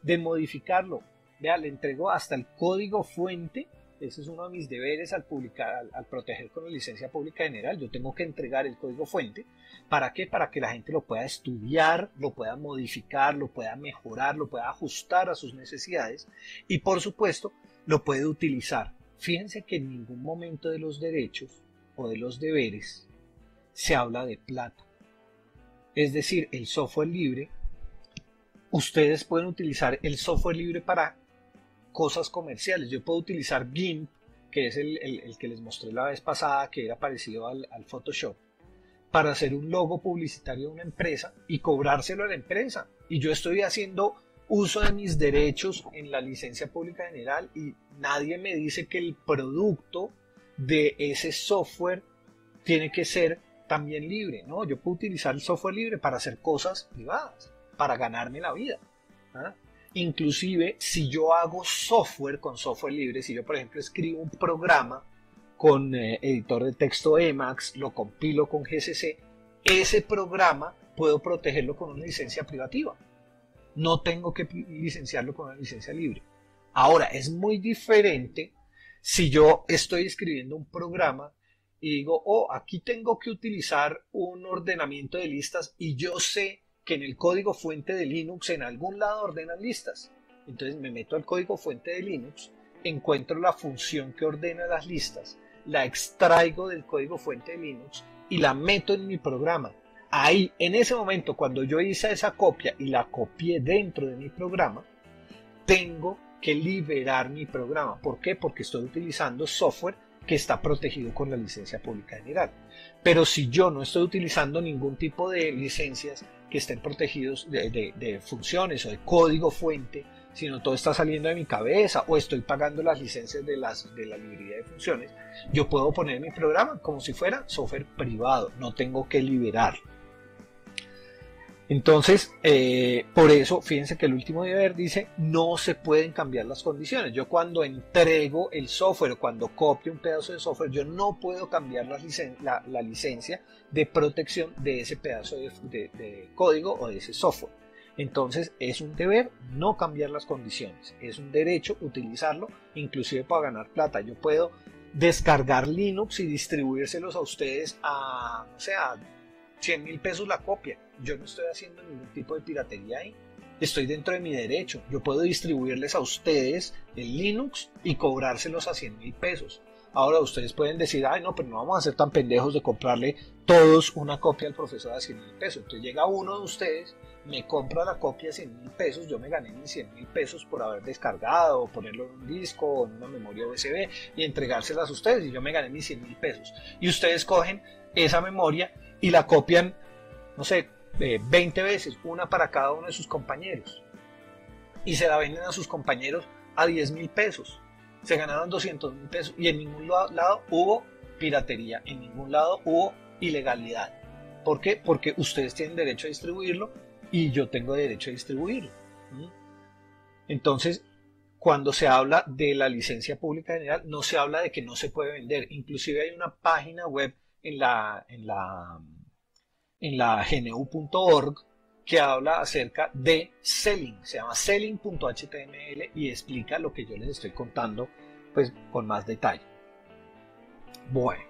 de modificarlo. Vea, le entregó hasta el código fuente Ese es uno de mis deberes al publicar, al proteger con la licencia pública general. Yo tengo que entregar el código fuente. ¿Para qué? Para que la gente lo pueda estudiar, lo pueda modificar, lo pueda mejorar, lo pueda ajustar a sus necesidades y, por supuesto, lo puede utilizar. Fíjense que en ningún momento de los derechos o de los deberes se habla de plata. Es decir, el software libre, ustedes pueden utilizar el software libre para cosas comerciales. Yo puedo utilizar GIMP, que es el que les mostré la vez pasada, que era parecido al Photoshop, para hacer un logo publicitario de una empresa y cobrárselo a la empresa. Y yo estoy haciendo uso de mis derechos en la licencia pública general y nadie me dice que el producto de ese software tiene que ser también libre. No, yo puedo utilizar el software libre para hacer cosas privadas, para ganarme la vida. ¿Ah? Inclusive, si yo hago software con software libre, si yo por ejemplo escribo un programa con editor de texto Emacs, lo compilo con GCC, ese programa puedo protegerlo con una licencia privativa. No tengo que licenciarlo con una licencia libre. Ahora, es muy diferente si yo estoy escribiendo un programa y digo, oh, aquí tengo que utilizar un ordenamiento de listas y yo sé que en el código fuente de Linux en algún lado ordenan listas. Entonces me meto al código fuente de Linux, encuentro la función que ordena las listas, la extraigo del código fuente de Linux y la meto en mi programa. Ahí, en ese momento, cuando yo hice esa copia y la copié dentro de mi programa, tengo que liberar mi programa. ¿Por qué? Porque estoy utilizando software que está protegido con la licencia pública general. Pero si yo no estoy utilizando ningún tipo de licencias que estén protegidos de funciones o de código fuente, sino todo está saliendo de mi cabeza o estoy pagando las licencias de la librería de funciones, yo puedo poner mi programa como si fuera software privado, no tengo que liberarlo. Entonces, por eso, fíjense que el último deber dice, no se pueden cambiar las condiciones. Yo cuando entrego el software o cuando copio un pedazo de software, yo no puedo cambiar la licencia de protección de ese pedazo de código o de ese software. Entonces, es un deber no cambiar las condiciones. Es un derecho utilizarlo, inclusive para ganar plata. Yo puedo descargar Linux y distribuírselos a ustedes a, no sé, a 100.000 pesos la copia. Yo no estoy haciendo ningún tipo de piratería ahí. Estoy dentro de mi derecho. Yo puedo distribuirles a ustedes el Linux y cobrárselos a 100.000 pesos. Ahora ustedes pueden decir, ay no, pero no vamos a ser tan pendejos de comprarle todos una copia al profesor a 100.000 pesos. Entonces llega uno de ustedes, me compra la copia de 100.000 pesos, yo me gané mis 100.000 pesos por haber descargado, o ponerlo en un disco o en una memoria USB y entregárselas a ustedes y yo me gané mis 100.000 pesos. Y ustedes cogen esa memoria y la copian, no sé, 20 veces, una para cada uno de sus compañeros. Y se la venden a sus compañeros a 10.000 pesos. Se ganaron 200.000 pesos y en ningún lado hubo piratería, en ningún lado hubo ilegalidad. ¿Por qué? Porque ustedes tienen derecho a distribuirlo y yo tengo derecho a distribuirlo. Entonces, cuando se habla de la licencia pública general, no se habla de que no se puede vender. Inclusive hay una página web en la gnu.org que habla acerca de selling, se llama selling.html y explica lo que yo les estoy contando pues con más detalle. Bueno,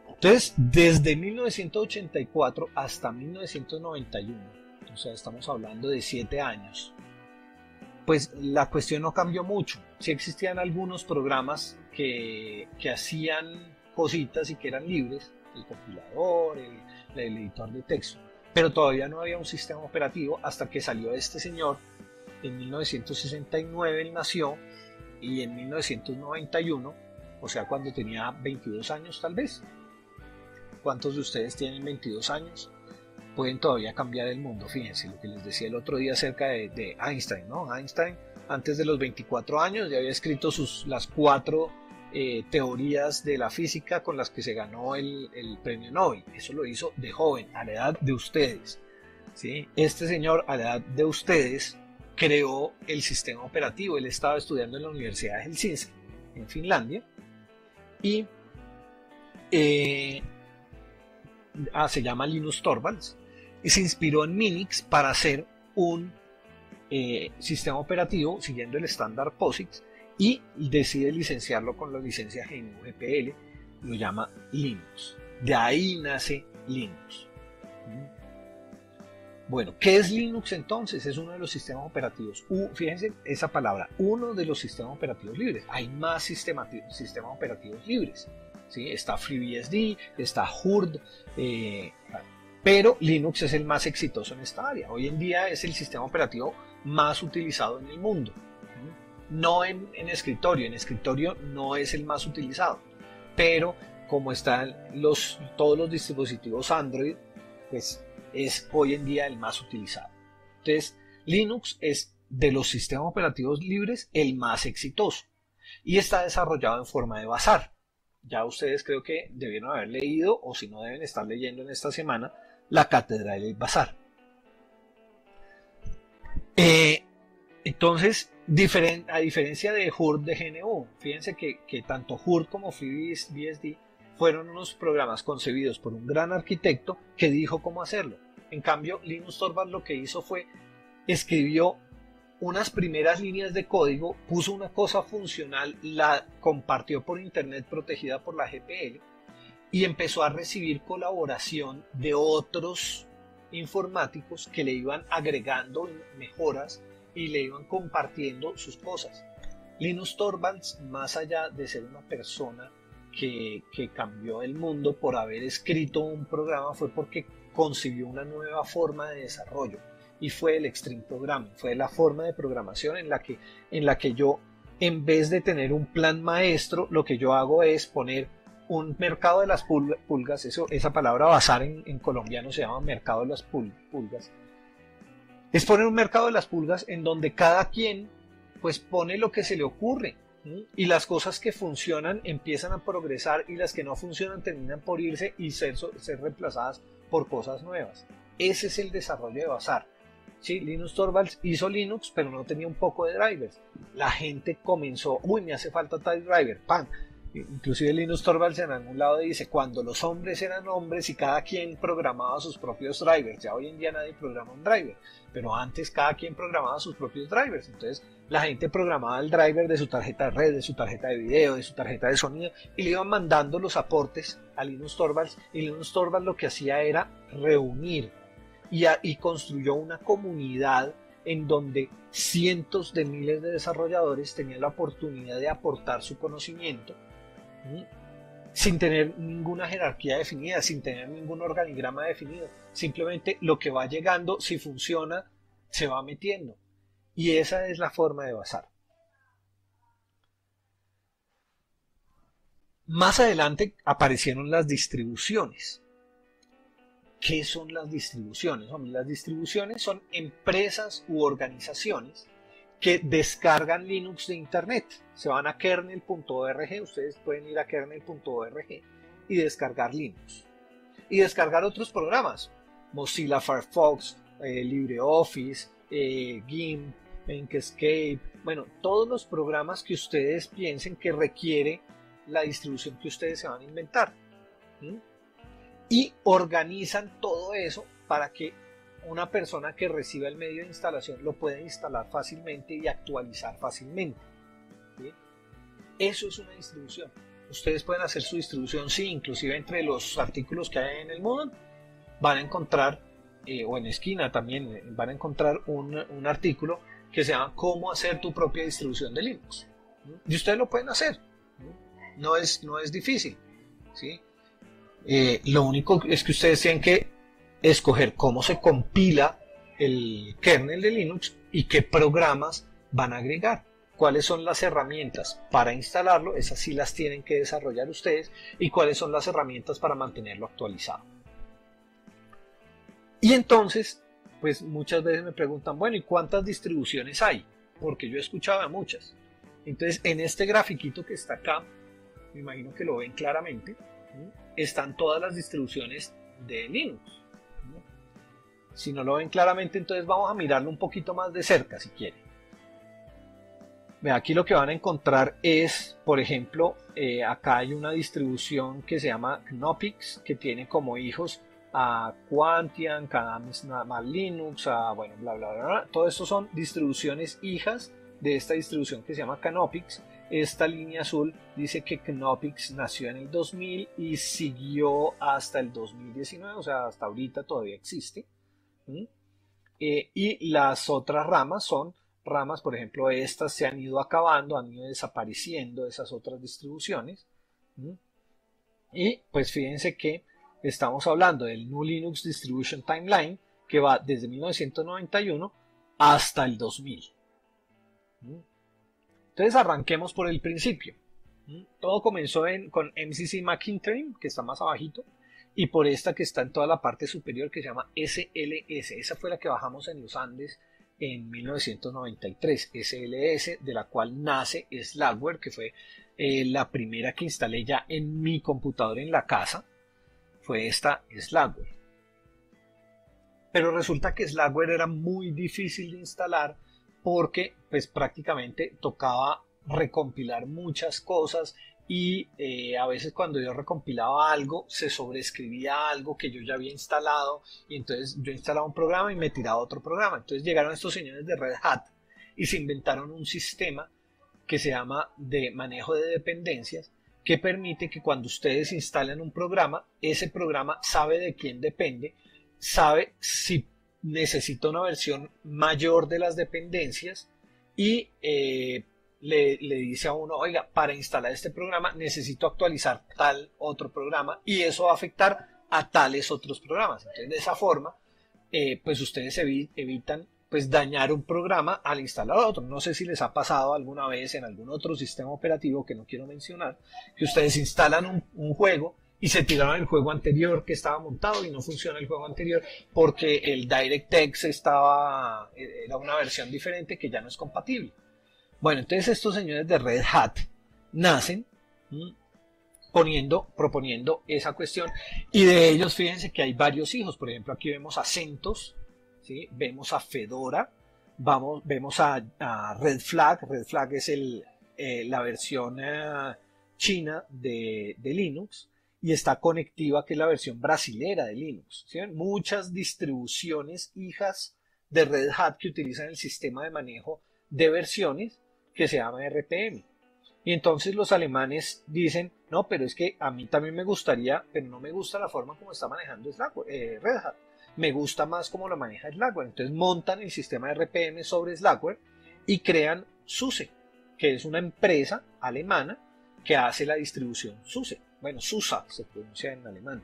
entonces desde 1984 hasta 1991, o sea, estamos hablando de 7 años, pues la cuestión no cambió mucho. Sí existían algunos programas que hacían cositas y que eran libres, el compilador, el editor de texto, pero todavía no había un sistema operativo hasta que salió este señor. En 1969 él nació y en 1991, o sea, cuando tenía 22 años tal vez. ¿Cuántos de ustedes tienen 22 años? Pueden todavía cambiar el mundo. Fíjense lo que les decía el otro día acerca de Einstein, ¿no? Einstein, antes de los 24 años, ya había escrito las 4 teorías de la física con las que se ganó el premio Nobel. Eso lo hizo de joven, a la edad de ustedes, ¿sí? Este señor, a la edad de ustedes, creó el sistema operativo. Él estaba estudiando en la Universidad de Helsinki, en Finlandia, y se llama Linus Torvalds, y se inspiró en Minix para hacer un sistema operativo siguiendo el estándar POSIX, y decide licenciarlo con la licencia GNU GPL, lo llama Linux. De ahí nace Linux. Bueno, ¿qué es Linux entonces? Es uno de los sistemas operativos. Fíjense esa palabra, uno de los sistemas operativos libres. Hay más sistemas operativos libres. ¿Sí? Está FreeBSD, está HURD, pero Linux es el más exitoso en esta área. Hoy en día es el sistema operativo más utilizado en el mundo. No en escritorio no es el más utilizado, pero como están todos los dispositivos Android, pues es hoy en día el más utilizado. Entonces, Linux es de los sistemas operativos libres el más exitoso y está desarrollado en forma de bazar. Ya ustedes creo que debieron haber leído, o si no deben estar leyendo en esta semana, La Cátedra del Bazar. Entonces, a diferencia de HURD de GNU, fíjense que tanto HURD como FreeBSD fueron unos programas concebidos por un gran arquitecto que dijo cómo hacerlo. En cambio, Linus Torvalds lo que hizo fue, escribió unas primeras líneas de código, puso una cosa funcional, la compartió por internet protegida por la GPL y empezó a recibir colaboración de otros informáticos que le iban agregando mejoras y le iban compartiendo sus cosas. Linus Torvalds, más allá de ser una persona que cambió el mundo por haber escrito un programa, fue porque concibió una nueva forma de desarrollo y fue el Extreme Programming, fue la forma de programación en la que yo, en vez de tener un plan maestro, lo que yo hago es poner un mercado de las pulgas, esa palabra bazar en colombiano se llama mercado de las pulgas, es poner un mercado de las pulgas en donde cada quien pues pone lo que se le ocurre, ¿sí? Y las cosas que funcionan empiezan a progresar y las que no funcionan terminan por irse y ser reemplazadas por cosas nuevas. Ese es el desarrollo de bazar. Sí, Linus Torvalds hizo Linux, pero no tenía un poco de drivers. La gente comenzó, me hace falta tal driver, ¡pam! Inclusive Linus Torvalds en algún lado dice, cuando los hombres eran hombres y cada quien programaba sus propios drivers, ya hoy en día nadie programa un driver, pero antes cada quien programaba sus propios drivers, entonces la gente programaba el driver de su tarjeta de red, de su tarjeta de video, de su tarjeta de sonido y le iban mandando los aportes a Linus Torvalds, y Linus Torvalds lo que hacía era reunir y construyó una comunidad en donde cientos de miles de desarrolladores tenían la oportunidad de aportar su conocimiento sin tener ninguna jerarquía definida, sin tener ningún organigrama definido. Simplemente lo que va llegando, si funciona, se va metiendo. Y esa es la forma de bazar. Más adelante aparecieron las distribuciones. ¿Qué son las distribuciones? Las distribuciones son empresas u organizaciones que descargan Linux de internet. Se van a kernel.org, ustedes pueden ir a kernel.org y descargar Linux. Y descargar otros programas, Mozilla Firefox, LibreOffice, GIMP, Inkscape, bueno, todos los programas que ustedes piensen que requiere la distribución que ustedes se van a inventar. Y organizan todo eso para que una persona que reciba el medio de instalación lo pueda instalar fácilmente y actualizar fácilmente. ¿Sí? Eso es una distribución. Ustedes pueden hacer su distribución, sí, inclusive entre los artículos que hay en el Moodle van a encontrar, o en Esquina también, van a encontrar un artículo que se llama Cómo hacer tu propia distribución de Linux. Y ustedes lo pueden hacer. No es difícil. ¿Sí? Lo único es que ustedes tienen que escoger cómo se compila el kernel de Linux y qué programas van a agregar, cuáles son las herramientas para instalarlo, esas sí las tienen que desarrollar ustedes, y cuáles son las herramientas para mantenerlo actualizado. Y entonces, pues muchas veces me preguntan, bueno, ¿y cuántas distribuciones hay? Porque yo escuchaba muchas. Entonces, en este grafiquito que está acá, me imagino que lo ven claramente, están todas las distribuciones de Linux. Si no lo ven claramente, entonces vamos a mirarlo un poquito más de cerca si quieren. Aquí lo que van a encontrar es, por ejemplo, acá hay una distribución que se llama Knoppix, que tiene como hijos a Quantian, Linux, bueno, bla, bla, bla, bla. Todo esto son distribuciones hijas de esta distribución que se llama Canopix. Esta línea azul dice que Canopix nació en el 2000 y siguió hasta el 2019, o sea, hasta ahorita todavía existe. Y las otras ramas son ramas, por ejemplo, estas se han ido acabando, han ido desapareciendo esas otras distribuciones. Y pues fíjense que estamos hablando del GNU Linux Distribution Timeline, que va desde 1991 hasta el 2000. Entonces arranquemos por el principio. Todo comenzó con MCC Macintosh, que está más abajito, y por esta que está en toda la parte superior, que se llama SLS. Esa fue la que bajamos en los Andes en 1993. SLS, de la cual nace Slackware, que fue la primera que instalé ya en mi computador en la casa. Fue esta Slackware. Pero resulta que Slackware era muy difícil de instalar porque pues prácticamente tocaba recompilar muchas cosas y a veces cuando yo recompilaba algo se sobreescribía algo que yo ya había instalado y entonces yo instalaba un programa y me tiraba otro programa. Entonces llegaron estos señores de Red Hat y se inventaron un sistema que se llama de manejo de dependencias, que permite que cuando ustedes instalen un programa, ese programa sabe de quién depende, sabe si necesita una versión mayor de las dependencias y le dice a uno, oiga, para instalar este programa necesito actualizar tal otro programa y eso va a afectar a tales otros programas. Entonces de esa forma pues ustedes evitan pues dañar un programa al instalar otro. No sé si les ha pasado alguna vez en algún otro sistema operativo que no quiero mencionar, que ustedes instalan un juego y se tiraron el juego anterior que estaba montado y no funciona el juego anterior porque el DirectX era una versión diferente que ya no es compatible. Bueno, entonces estos señores de Red Hat nacen proponiendo esa cuestión y de ellos fíjense que hay varios hijos. Por ejemplo, aquí vemos a CentOS, ¿sí? Vemos a Fedora, vemos a Red Flag. Red Flag es la versión china de Linux. Y está Conectiva, que es la versión brasilera de Linux. ¿Sí? Muchas distribuciones hijas de Red Hat que utilizan el sistema de manejo de versiones que se llama RPM. Y entonces los alemanes dicen, no, pero es que a mí también me gustaría, pero no me gusta la forma como está manejando Red Hat. Me gusta más cómo lo maneja Slackware. Entonces montan el sistema de RPM sobre Slackware y crean SUSE, que es una empresa alemana que hace la distribución SUSE. Bueno, SUSE se pronuncia en alemán.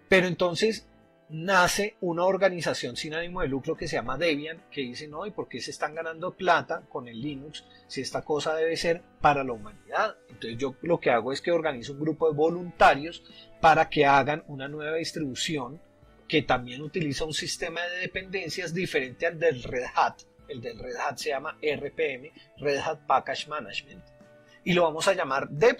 Pero entonces nace una organización sin ánimo de lucro que se llama Debian, que dice, no, ¿y por qué se están ganando plata con el Linux si esta cosa debe ser para la humanidad? Entonces yo lo que hago es que organizo un grupo de voluntarios para que hagan una nueva distribución que también utiliza un sistema de dependencias diferente al del Red Hat. El del Red Hat se llama RPM, Red Hat Package Management. Y lo vamos a llamar Deb.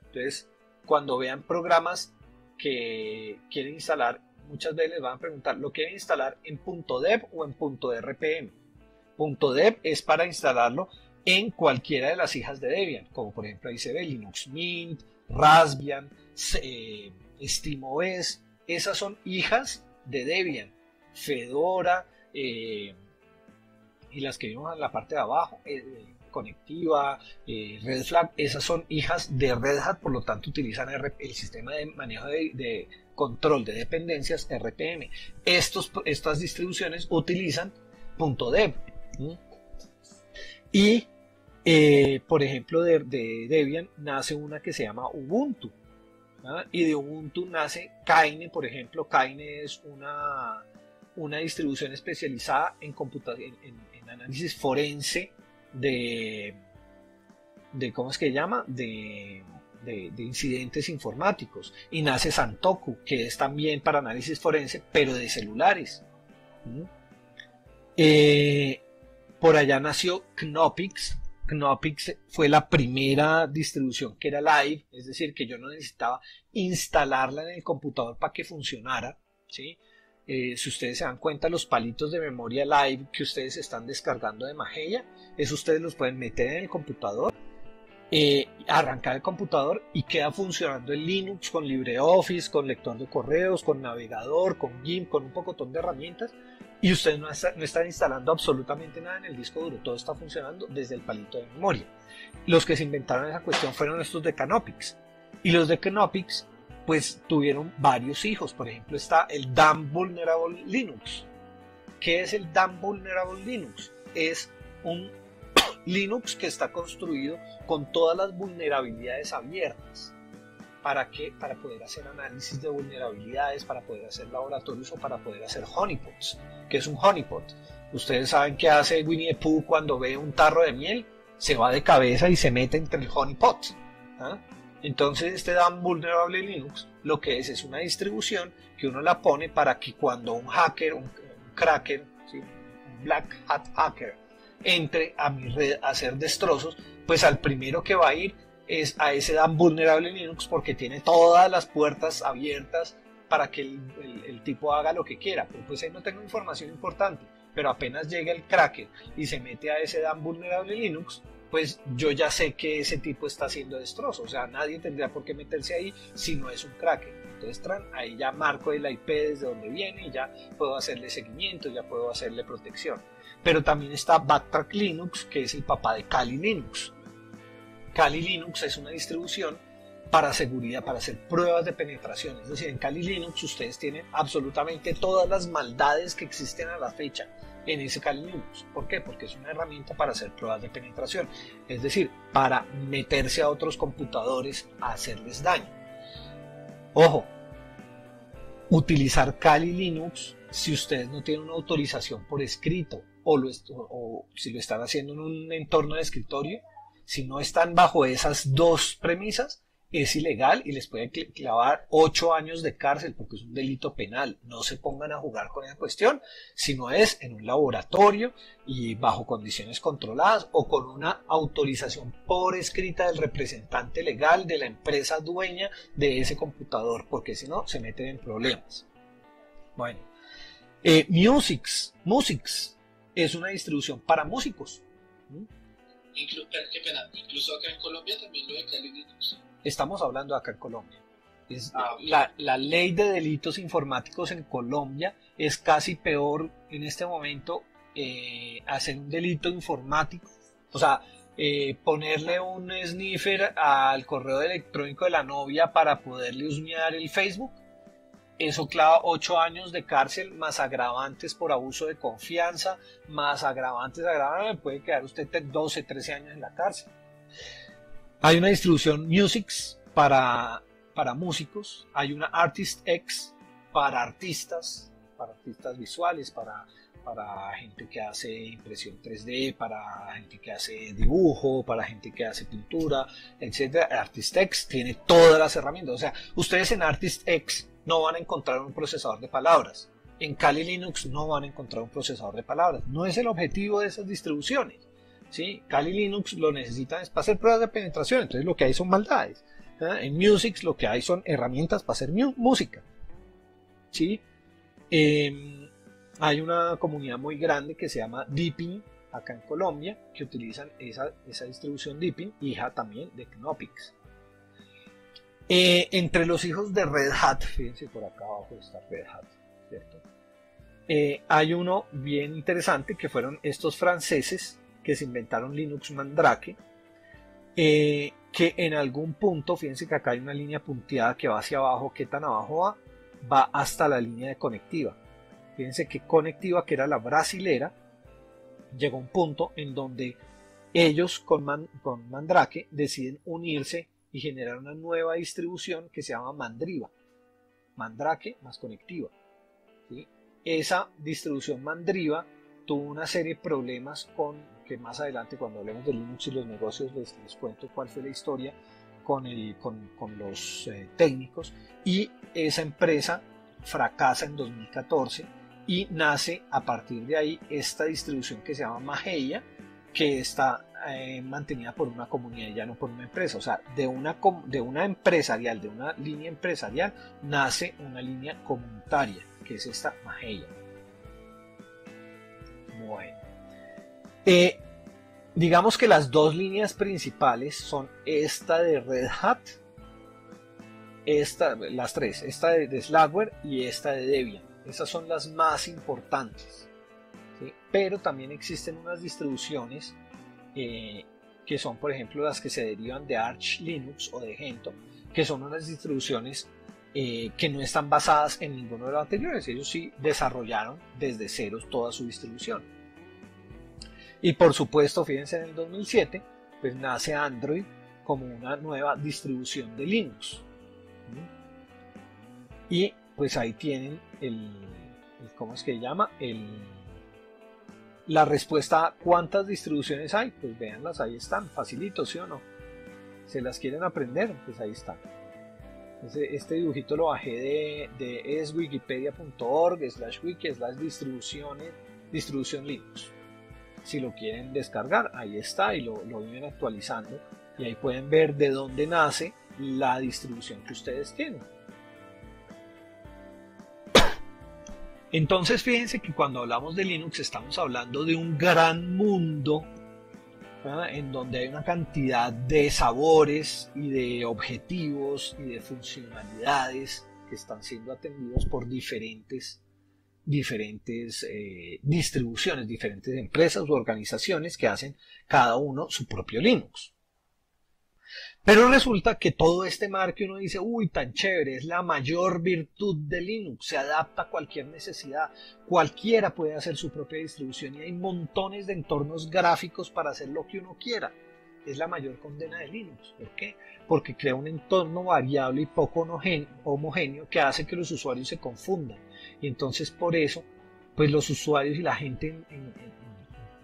Entonces, cuando vean programas que quieren instalar, muchas veces les van a preguntar, ¿lo quieren instalar en .deb o en .rpm? .deb es para instalarlo en cualquiera de las hijas de Debian, como por ejemplo ahí se ve Linux Mint, Raspbian, SteamOS. Esas son hijas de Debian, Fedora y las que vimos en la parte de abajo, Conectiva, Red Flag, esas son hijas de Red Hat, por lo tanto utilizan el sistema de manejo de control de dependencias RPM. Estas distribuciones utilizan .deb. Y por ejemplo de Debian nace una que se llama Ubuntu, ¿verdad? Y de Ubuntu nace Kaine, por ejemplo. Kaine es una distribución especializada en análisis forense de ¿cómo es que se llama? De incidentes informáticos. Y nace Santoku, que es también para análisis forense, pero de celulares. Por allá nació Knopix. Knopix fue la primera distribución que era live, es decir, que yo no necesitaba instalarla en el computador para que funcionara, ¿sí? Si ustedes se dan cuenta, los palitos de memoria live que ustedes están descargando de Mageia, eso ustedes los pueden meter en el computador, arrancar el computador y queda funcionando en Linux con LibreOffice, con lector de correos, con navegador, con GIMP, con un pocotón de herramientas, y ustedes no están instalando absolutamente nada en el disco duro, todo está funcionando desde el palito de memoria. Los que se inventaron esa cuestión fueron estos de Canopix, y los de Canopix pues tuvieron varios hijos. Por ejemplo, está el Damn Vulnerable Linux. ¿Qué es el Damn Vulnerable Linux? Es un Linux que está construido con todas las vulnerabilidades abiertas. ¿Para qué? Para poder hacer análisis de vulnerabilidades, para poder hacer laboratorios o para poder hacer honeypots. ¿Qué es un honeypot? Ustedes saben qué hace Winnie the Pooh cuando ve un tarro de miel, se va de cabeza y se mete entre el honeypot. ¿Ah? Entonces este Damn Vulnerable Linux lo que es una distribución que uno la pone para que cuando un hacker, un cracker, ¿sí? Un black hat hacker, entre a mi red a hacer destrozos, pues al primero que va a ir es a ese Damn Vulnerable Linux, porque tiene todas las puertas abiertas para que el tipo haga lo que quiera. Pero pues ahí no tengo información importante, pero apenas llega el cracker y se mete a ese Damn Vulnerable Linux, pues yo ya sé que ese tipo está haciendo destrozos. O sea, nadie tendría por qué meterse ahí si no es un cracker. Entonces ahí ya marco el IP desde donde viene y ya puedo hacerle seguimiento, ya puedo hacerle protección. Pero también está Backtrack Linux, que es el papá de Kali Linux. Kali Linux es una distribución para seguridad, para hacer pruebas de penetración. Es decir, en Kali Linux ustedes tienen absolutamente todas las maldades que existen a la fecha en ese Kali Linux. ¿Por qué? Porque es una herramienta para hacer pruebas de penetración. Es decir, para meterse a otros computadores a hacerles daño. Ojo, utilizar Kali Linux si ustedes no tienen una autorización por escrito o si lo están haciendo en un entorno de escritorio, si no están bajo esas dos premisas, es ilegal y les puede clavar 8 años de cárcel porque es un delito penal. No se pongan a jugar con esa cuestión, si no es en un laboratorio y bajo condiciones controladas o con una autorización por escrita del representante legal de la empresa dueña de ese computador, porque si no se meten en problemas. Bueno, Musix es una distribución para músicos. Qué pena, incluso acá en Colombia también lo de Kali Linux. Estamos hablando acá en Colombia. La ley de delitos informáticos en Colombia es casi peor en este momento hacer un delito informático. O sea, ponerle un sniffer al correo electrónico de la novia para poderle husmear el Facebook. Eso clava 8 años de cárcel, más agravantes por abuso de confianza, más agravantes, puede quedar usted 12, 13 años en la cárcel. Hay una distribución Musix para músicos, hay una ArtistX para artistas visuales, para gente que hace impresión 3D, para gente que hace dibujo, para gente que hace pintura, etc. ArtistX tiene todas las herramientas. O sea, ustedes en ArtistX no van a encontrar un procesador de palabras. En Kali Linux no van a encontrar un procesador de palabras. No es el objetivo de esas distribuciones. ¿Sí? Kali Linux lo necesitan es para hacer pruebas de penetración. Entonces lo que hay son maldades. En Musix lo que hay son herramientas para hacer música. ¿Sí? Hay una comunidad muy grande que se llama Deepin acá en Colombia, que utilizan esa distribución Deepin, hija también de Knopix. Entre los hijos de Red Hat, fíjense por acá abajo está Red Hat, ¿cierto? Hay uno bien interesante que fueron estos franceses que se inventaron Linux Mandrake, que en algún punto, fíjense que acá hay una línea punteada que va hacia abajo. ¿Qué tan abajo va? Va hasta la línea de Conectiva. Fíjense que Conectiva, que era la brasilera, llegó a un punto en donde ellos con Mandrake deciden unirse y generar una nueva distribución que se llama Mandriva. Mandrake más Conectiva. ¿Sí? Esa distribución Mandriva tuvo una serie de problemas que más adelante, cuando hablemos de Linux y los negocios, les cuento cuál fue la historia con los técnicos, y esa empresa fracasa en 2014 y nace a partir de ahí esta distribución que se llama Mageia, que está mantenida por una comunidad y ya no por una empresa. O sea, de una empresarial, de una línea empresarial, nace una línea comunitaria, que es esta Mageia. Bueno. Digamos que las dos líneas principales son esta de Red Hat, las tres, esta de Slackware y esta de Debian. Esas son las más importantes, ¿sí? Pero también existen unas distribuciones que son, por ejemplo, las que se derivan de Arch Linux o de Gentoo, que son unas distribuciones que no están basadas en ninguno de los anteriores. Ellos sí desarrollaron desde cero toda su distribución. Y por supuesto, fíjense, en el 2007 pues nace Android como una nueva distribución de Linux. Y pues ahí tienen ¿cómo es que se llama? La respuesta a cuántas distribuciones hay. Pues véanlas, ahí están, facilito, ¿sí o no? ¿Se las quieren aprender? Pues ahí están. Este dibujito lo bajé de eswikipedia.org/wiki/distribución Linux. Si lo quieren descargar, ahí está, y lo vienen actualizando, y ahí pueden ver de dónde nace la distribución que ustedes tienen. Entonces fíjense que cuando hablamos de Linux estamos hablando de un gran mundo, ¿verdad?, en donde hay una cantidad de sabores y de objetivos y de funcionalidades que están siendo atendidos por diferentes distribuciones, diferentes empresas u organizaciones que hacen cada uno su propio Linux. Pero resulta que todo este mar que uno dice, uy, tan chévere, es la mayor virtud de Linux, se adapta a cualquier necesidad, cualquiera puede hacer su propia distribución y hay montones de entornos gráficos para hacer lo que uno quiera. Es la mayor condena de Linux. ¿Por qué? Porque crea un entorno variable y poco homogéneo que hace que los usuarios se confundan. Y entonces por eso, pues los usuarios y la gente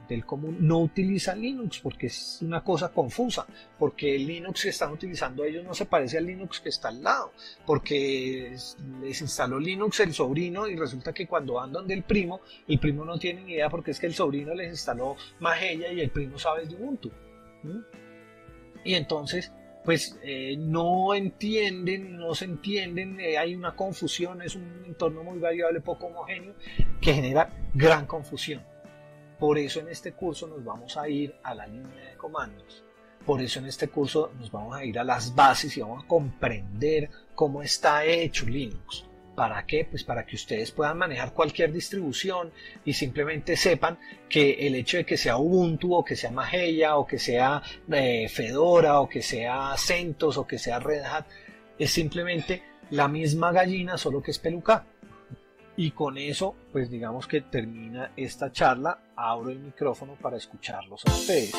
del común no utiliza Linux, porque es una cosa confusa, porque el Linux que están utilizando ellos no se parece al Linux que está al lado, porque les instaló Linux el sobrino y resulta que cuando andan del primo, el primo no tiene ni idea porque es que el sobrino les instaló Mageia y el primo sabe de Ubuntu. Y entonces pues no entienden, no se entienden, hay una confusión, es un entorno muy variable, poco homogéneo, que genera gran confusión. Por eso en este curso nos vamos a ir a la línea de comandos, por eso en este curso nos vamos a ir a las bases y vamos a comprender cómo está hecho Linux. ¿Para qué? Pues para que ustedes puedan manejar cualquier distribución y simplemente sepan que el hecho de que sea Ubuntu o que sea Mageia o que sea Fedora o que sea CentOS o que sea Red Hat es simplemente la misma gallina, solo que es peluca. Y con eso, pues digamos que termina esta charla. Abro el micrófono para escucharlos a ustedes.